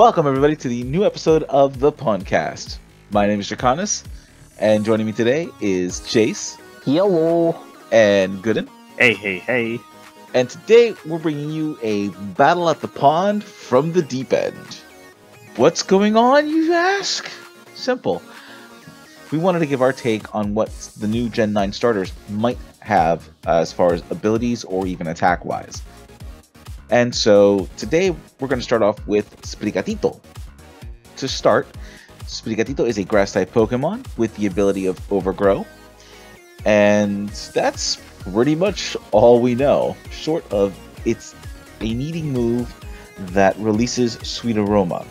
Welcome everybody to the new episode of the Pondcast. My name is Draconis, and joining me today is Chase. Hello. And Guren. Hey. And today we're bringing you a battle at the pond from the deep end. What's going on, you ask? Simple. We wanted to give our take on what the new Gen 9 starters might have as far as abilities or even attack-wise. And so today we're going to start off with Sprigatito. To start, Sprigatito is a grass-type Pokemon with the ability of Overgrow. And that's pretty much all we know, short of it's a kneading move that releases Sweet Aroma.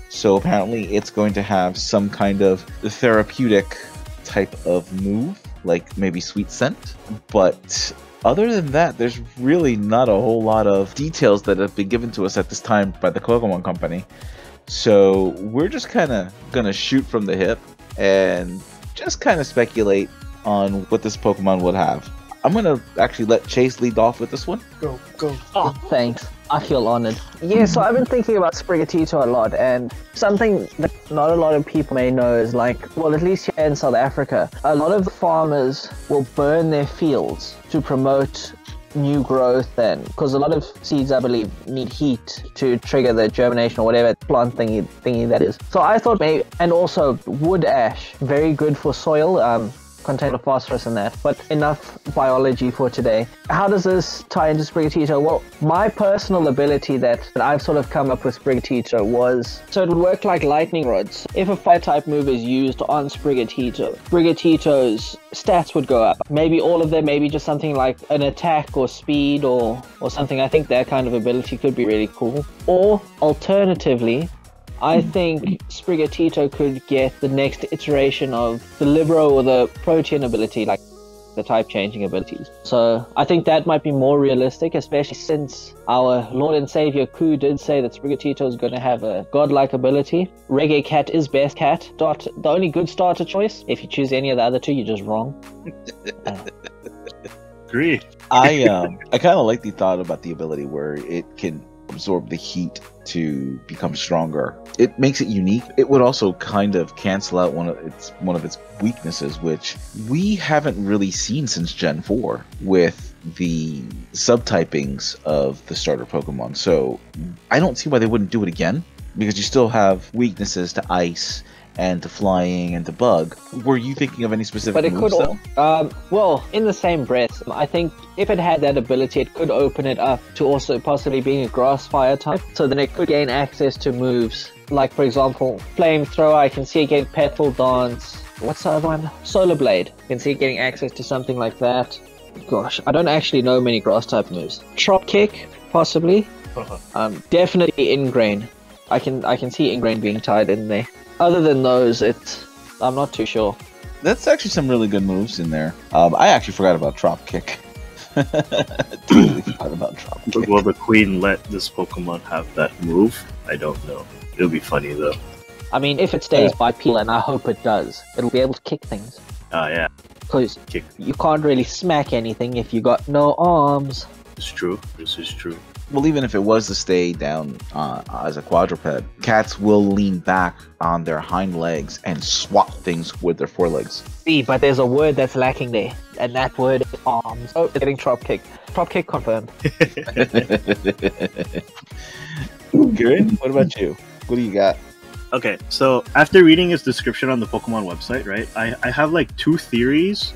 So apparently it's going to have some kind of therapeutic type of move, like maybe Sweet Scent, but other than that, there's really not a whole lot of details that have been given to us at this time by the Pokémon Company. So we're just kind of going to shoot from the hip and just kind of speculate on what this Pokemon would have. I'm going to actually let Chase lead off with this one. Go. Oh, thanks. I feel honored. Yeah, so I've been thinking about Sprigatito a lot, and something that not a lot of people may know is well, at least here in South Africa, a lot of farmers will burn their fields to promote new growth then, because a lot of seeds, I believe, need heat to trigger the germination or whatever plant thingy that is. So I thought maybe, and also wood ash, very good for soil, contain of phosphorus in that, but enough biology for today. How does this tie into Sprigatito? Well, my personal ability that I've sort of come up with Sprigatito was, so it would work like lightning rods. If a fire type move is used on Sprigatito, Sprigatito's stats would go up. Maybe all of them, maybe just something like an attack or speed or something. I think that kind of ability could be really cool. Or alternatively, I think Sprigatito could get the next iteration of the Libero or the Protean ability, like the type changing abilities. So I think that might be more realistic, especially since our Lord and Savior Ku did say that Sprigatito is going to have a godlike ability. Reggae Cat is best cat. The only good starter choice. If you choose any of the other two, you're just wrong. Agree. I kind of like the thought about the ability where it can absorb the heat to become stronger. It makes it unique. It would also kind of cancel out one of its weaknesses, which we haven't really seen since Gen 4 with the subtypings of the starter Pokemon. So I don't see why they wouldn't do it again, because you still have weaknesses to ice and to flying and to bug. Were you thinking of any specific moves, though? Well, in the same breath, I think if it had that ability, it could open it up to also possibly being a grass fire type. So then it could gain access to moves. Like, for example, Flamethrower, I can see it getting Petal Dance. What's the other one? Solar Blade. I can see it getting access to something like that. Gosh, I don't actually know many grass type moves. Drop Kick, possibly. Definitely Ingrain. I can see Ingrain being tied in there. Other than those, I'm not too sure. That's actually some really good moves in there. I actually forgot about Drop Kick. Totally forgot about Drop Kick. Will the Queen let this Pokemon have that move? I don't know. It'll be funny though. I mean, if it stays bipedal, and I hope it does, it'll be able to kick things. Yeah. Because you can't really smack anything if you got no arms. It's true. This is true. Well, even if it was to stay down as a quadruped, cats will lean back on their hind legs and swat things with their forelegs. See, but there's a word that's lacking there, and that word is arms. Oh, it's getting Drop Kick. Drop Kick confirmed. Good. What about you? What do you got? Okay, so after reading his description on the Pokemon website, right, I have like two theories.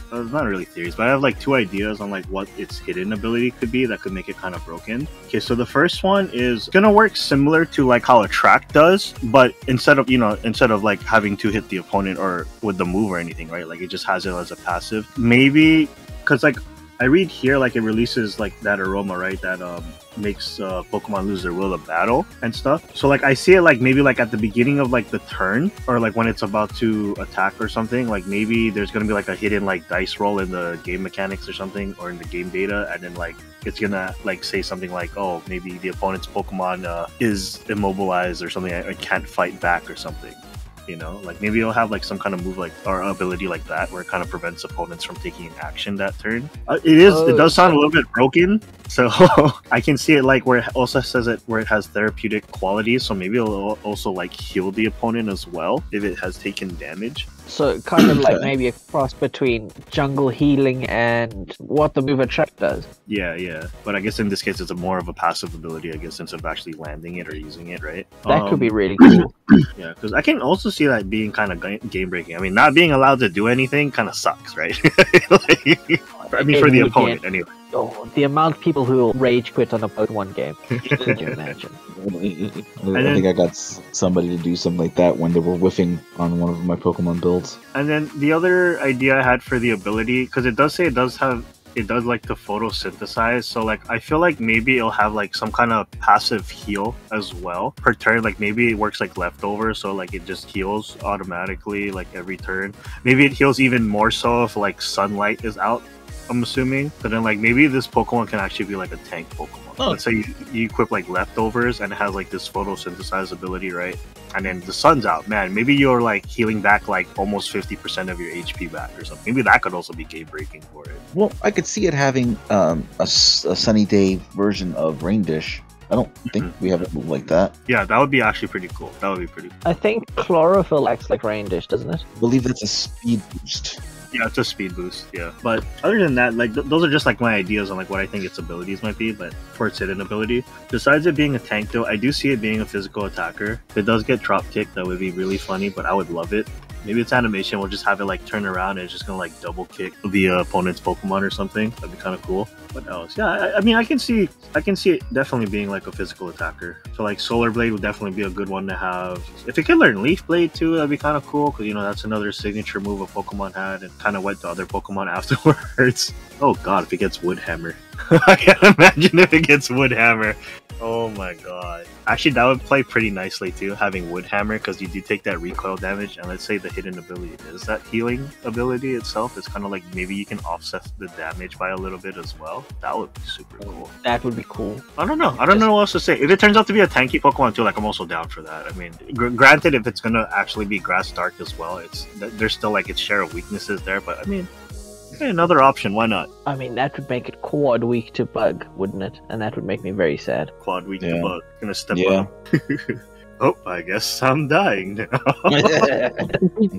Not really theories, but I have like two ideas on like what its hidden ability could be that could make it kind of broken. Okay, so the first one is gonna work similar to like how Attract does, but instead of like having to hit the opponent or with the move or anything, right? Like it just has it as a passive. Maybe because like I read here, like it releases like that aroma, right? That makes Pokemon lose their will to battle and stuff. So like I see it like maybe like at the beginning of like the turn, or like when it's about to attack or something. Like maybe there's gonna be like a hidden like dice roll in the game mechanics or something, or in the game data, and then like it's gonna like say something like, oh, maybe the opponent's Pokemon is immobilized or something, or can't fight back or something. you know, like maybe it'll have like some kind of move like or ability like that where it kind of prevents opponents from taking an action that turn. It does sound a little bit broken, so I can see it like where it also says it where it has therapeutic qualities, so maybe it'll also like heal the opponent as well if it has taken damage. So kind of like maybe a cross between jungle healing and what the move attract does. Yeah. But I guess in this case, it's more of a passive ability, I guess, instead of actually landing it or using it, right? That could be really cool. Yeah, because I can also see that being kind of game breaking. I mean, not being allowed to do anything kind of sucks, right? I mean, for the opponent, anyway. Oh, the amount of people who will rage quit on a Pokemon game. Could you imagine? I think I got somebody to do something like that when they were whiffing on one of my Pokemon builds. And then the other idea I had for the ability, because it does say it does like to photosynthesize, so like I feel like maybe it'll have like some kind of passive heal as well per turn. Like maybe it works like leftovers, so like it just heals automatically like every turn. Maybe it heals even more so if like sunlight is out, I'm assuming. But then like maybe this Pokemon can actually be like a tank Pokemon. Oh. Let's say you equip like leftovers and it has like this photosynthesize ability, right? And then the sun's out, man. Maybe you're like healing back like almost 50% of your HP back or something. Maybe that could also be game breaking for it. Well, I could see it having a sunny day version of Rain Dish. I don't think we have a move like that. Yeah, that would be actually pretty cool. That would be pretty cool. I think Chlorophyll acts like Rain Dish, doesn't it? I believe that's a speed boost. Yeah, it's a speed boost, yeah. But other than that, like those are just like my ideas on like what I think its abilities might be, but for its hidden ability. Besides it being a tank though, I do see it being a physical attacker. If it does get drop kicked, that would be really funny, but I would love it. Maybe its animation will just have it like turn around and it's just gonna like double kick the opponent's Pokemon or something. That'd be kind of cool. What else? Yeah, I mean, I can see it definitely being like a physical attacker. So like Solar Blade would definitely be a good one to have. If it could learn Leaf Blade too, that'd be kind of cool because you know that's another signature move a Pokemon had and kind of went to other Pokemon afterwards. Oh god, if it gets Wood Hammer. I can't imagine if it gets Wood Hammer. Oh my god. Actually, that would play pretty nicely too, having Wood Hammer, because you do take that recoil damage, and let's say the hidden ability is that healing ability itself. It's kind of like maybe you can offset the damage by a little bit as well. That would be super cool. That would be cool. I don't know what else to say. If it turns out to be a tanky Pokemon too, like I'm also down for that. I mean, granted, if it's gonna actually be Grass Dark as well, there's still like its share of weaknesses there, but I mean, hey, another option, why not? I mean, that would make it quad weak to bug, wouldn't it? And that would make me very sad. Quad weak to bug. Gonna step up. Oh, I guess I'm dying now. I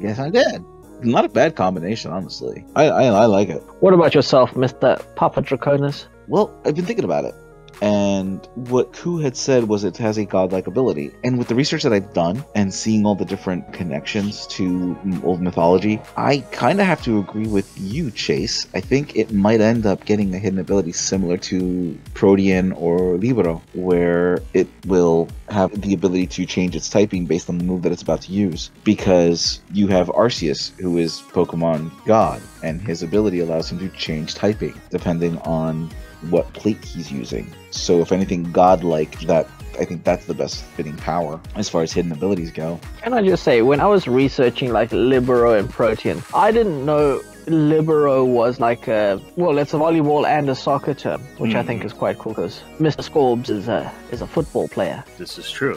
guess I'm dead. Not a bad combination, honestly. I like it. What about yourself, Mr. Papa Draconis? Well, I've been thinking about it. And what Ku had said was it has a godlike ability. And with the research that I've done and seeing all the different connections to old mythology, I kind of have to agree with you, Chase. I think it might end up getting a hidden ability similar to Protean or Libero, where it will have the ability to change its typing based on the move that it's about to use. Because you have Arceus, who is Pokemon God, and his ability allows him to change typing depending on what plate he's using. So if anything godlike, that I think that's the best fitting power as far as hidden abilities go. Can I just say, when I was researching like Libero and Protean, I didn't know Libero was like it's a volleyball and a soccer term, which I think is quite cool because Mr. Scorbs is a football player. This is true.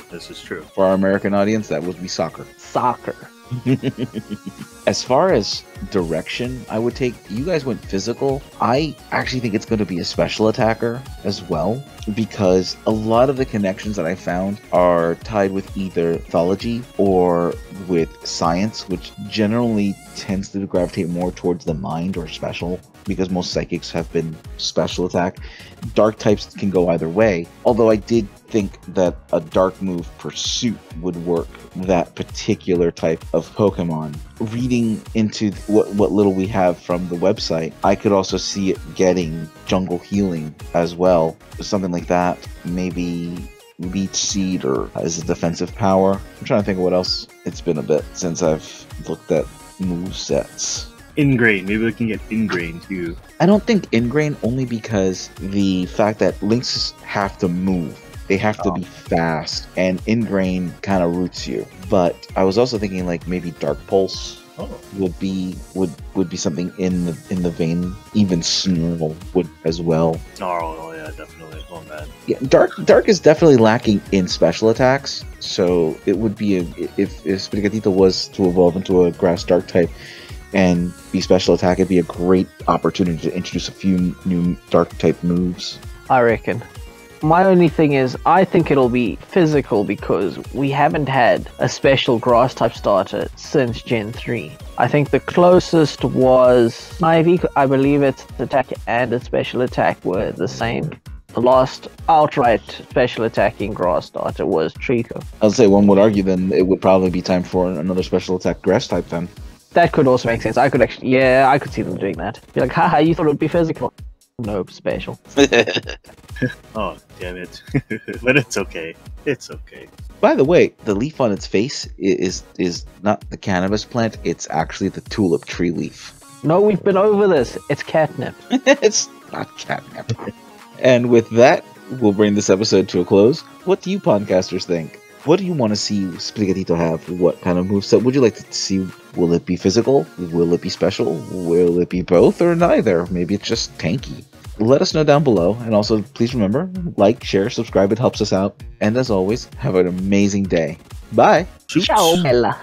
For our American audience, that would be soccer. Soccer. As far as direction, I would take, you guys went physical. I actually think it's going to be a special attacker as well, because a lot of the connections that I found are tied with either mythology or with science, which generally tends to gravitate more towards the mind or special, because most psychics have been special attack. Dark types can go either way, although I did think that a dark move Pursuit would work that particular type of Pokemon. Reading into what little we have from the website, I could also see it getting Jungle Healing as well. Something like that. Maybe Leech Seed or as a defensive power. I'm trying to think of what else. It's been a bit since I've looked at move sets. Ingrain. Maybe we can get Ingrain too. I don't think Ingrain, only because the fact that Lynx have to move. They have to be fast, and Ingrain kind of roots you. But I was also thinking like maybe Dark Pulse would be something in the vein. Even Snarl would as well. Oh yeah, definitely. Oh man, that. Yeah, Dark is definitely lacking in special attacks. So it would be if Sprigatito was to evolve into a Grass Dark type and be special attack, it'd be a great opportunity to introduce a few new Dark type moves. I reckon. My only thing is, I think it'll be physical because we haven't had a special grass type starter since Gen 3. I think the closest was Snivy. I believe its attack and its special attack were the same. The last outright special attacking grass starter was Draco. I'll say one would argue then it would probably be time for another special attack grass type then. That could also make sense. I could see them doing that. Be like, haha, you thought it would be physical. No, special. Oh, damn it. But it's okay. It's okay. By the way, the leaf on its face is not the cannabis plant, it's actually the tulip tree leaf. No, we've been over this. It's catnip. It's not catnip. And with that, we'll bring this episode to a close. What do you podcasters think? What do you want to see Sprigatito have? What kind of moveset would you like to see? Will it be physical? Will it be special? Will it be both or neither? Maybe it's just tanky. Let us know down below. And also, please remember, like, share, subscribe. It helps us out. And as always, have an amazing day. Bye. Ciao, Bella.